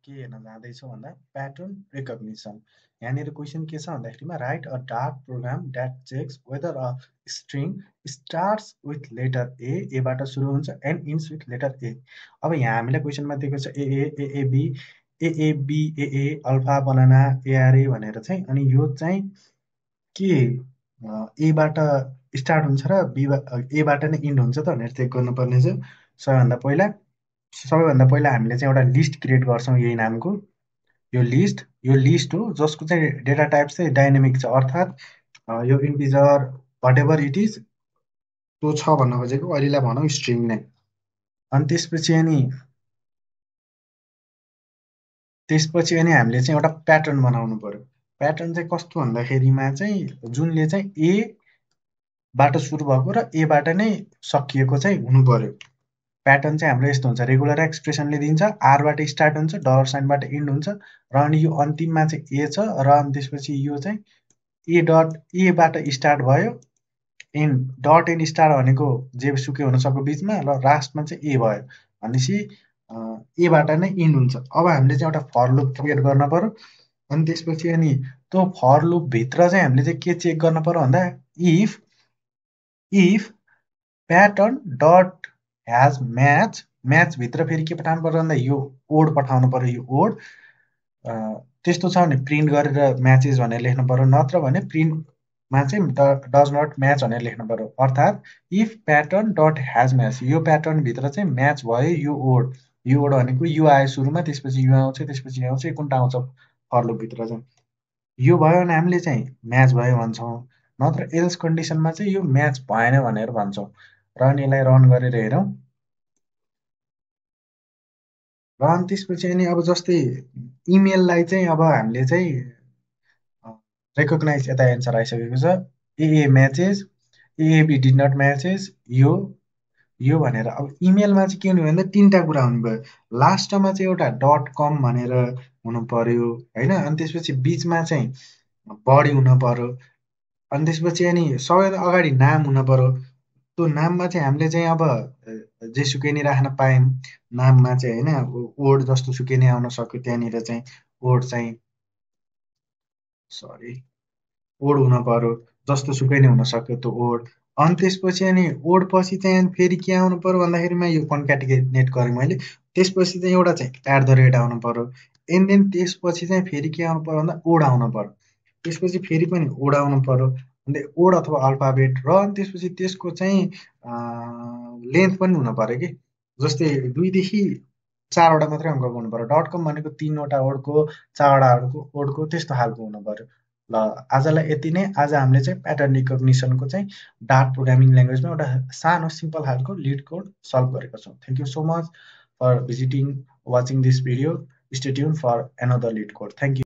के हेर्न जाँदैछौँ भन्दा प्याटर्न रिकग्निसन। यहाँनिर क्वेसन के छ भन्दाखेरिमा write a Dart program that checks whether a string starts with letter एबाट सुरु हुन्छ and ends with letter A. अब यहाँ हामीलाई क्वेसनमा दिएको छ AAB AAB AA alpha banana ARA भनेर चाहिँ, अनि यो चाहिँ के एबाट स्टार्ट हुन्छ र एबाट नै इन्ड हुन्छ त भनेर चेक गर्नुपर्ने छ। सबैभन्दा पहिला हामीले चाहिँ एउटा लिस्ट क्रिएट गर्छौँ यही नामको। यो लिस्ट हो जसको चाहिँ डेटा टाइप चाहिँ डाइनामिक छ, अर्थात् यो integer whatever it is त्यो छ भन्न खोजेको, अहिलेलाई भनौँ स्ट्रिङ नै। अनि त्यसपछि अनि हामीले चाहिँ एउटा प्याटर्न बनाउनु पर्यो। प्याटर्न चाहिँ कस्तो भन्दाखेरिमा चाहिँ जुनले चाहिँ एबाट सुरु भएको र एबाट नै सकिएको चाहिँ हुनु पर्यो। प्याटर्न चाहिँ हाम्रो यस्तो हुन्छ, रेगुलर एक्सप्रेसनले दिन्छ, आरबाट स्टार्ट हुन्छ, डलर साइनबाट इन्ड हुन्छ, र अनि यो अन्तिममा चाहिँ ए छ, र अनि त्यसपछि यो चाहिँ एबाट स्टार्ट भयो, एन्ड डट एन्ड स्टार भनेको जे सुकै हुन सक्यो बिचमा, र लास्टमा चाहिँ ए भयो भनेपछि एबाट नै इन्ड हुन्छ। अब हामीले चाहिँ एउटा फर लुप क्रिएट गर्न पर्यो। अनि त्यसपछि अनि त्यो फर लुपभित्र चाहिँ हामीले चाहिँ के चेक गर्न पर्यो भन्दा इफ प्याटर्न डट ह्याज म्याचभित्र फेरि के पठाउनु पर्यो भन्दा यो ओड पठाउनु पर्यो। यो ओड त्यस्तो छ भने प्रिन्ट गरेर म्याचेस भनेर लेख्नु पर्यो, नत्र भने प्रिन्टमा चाहिँ डज नट म्याच भनेर लेख्नु पर्यो। अर्थात् इफ प्याटर्न डट ह्याज म्याच, यो प्याटर्नभित्र चाहिँ म्याच भयो यो ओड भनेको यो आयो सुरुमा, त्यसपछि यो आउँछ, त्यसपछि आउँछ, यो कुनटा आउँछ फर लुपभित्र चाहिँ यो भयो भने हामीले चाहिँ म्याच भयो भन्छौँ, नत्र एल्स कन्डिसनमा चाहिँ यो म्याच भएन भनेर भन्छौँ। र अनि यसलाई रन गरेर हेरौँ। र अनि त्यसपछि अनि अब जस्तै इमेललाई चाहिँ अब हामीले चाहिँ रेकग्नाइज, यता एन्सर आइसकेको छ, एए म्याचेस, एएबी डिड नट म्याचेस, यो भनेर। अब इमेलमा चाहिँ के हुनु भन्दा तिनवटा कुरा हुनु भयो। लास्टमा चाहिँ एउटा .com भनेर हुनु पर्यो होइन, अनि त्यसपछि बिचमा चाहिँ बढी हुनु पर्यो, अनि त्यसपछि अनि सबैभन्दा अगाडि नाम हुनु पर्यो। त्यो नाममा चाहिँ हामीले चाहिँ अब जेसुकै नै राख्न पायौँ नाममा चाहिँ होइन, ओड जस्तो सुकै नै आउन सक्यो, त्यहाँनिर चाहिँ ओड चाहिँ ओड हुन पर्यो, जस्तो सुकै नै हुन सक्यो त्यो ओड। अनि त्यसपछि अनि ओड पछि चाहिँ फेरि के आउनु पर्यो भन्दाखेरिमा यो कन्क्याटिनेट गरेँ मैले, त्यसपछि चाहिँ एउटा चाहिँ @ आउनु पर्यो, एन्ड देन त्यसपछि चाहिँ फेरि के आउनु पर्यो भन्दा ओड आउनु पर्यो, त्यसपछि फेरि पनि ओड आउनु पर्यो, अन्त ओड अथवा अल्फाबेट, र अनि त्यसपछि त्यसको चाहिँ लेन्थ पनि हुनु पर्यो कि, जस्तै 2 देखि 4वटा मात्रै अङ्कको हुनु पर्यो। .com भनेको 3वटा ओडको 4वटा ओडको त्यस्तो खालको हुनु पर्यो। ल आजलाई यति नै। आज हामीले चाहिँ प्याटर्न रिकग्निसनको चाहिँ डार्ट प्रोग्रामिङ ल्याङ्ग्वेजमा एउटा सानो सिम्पल खालको लिड कोड सल्भ गरेका छौँ। Thank you so much for watching this video. Stay tune for another LeetCode. Thank you.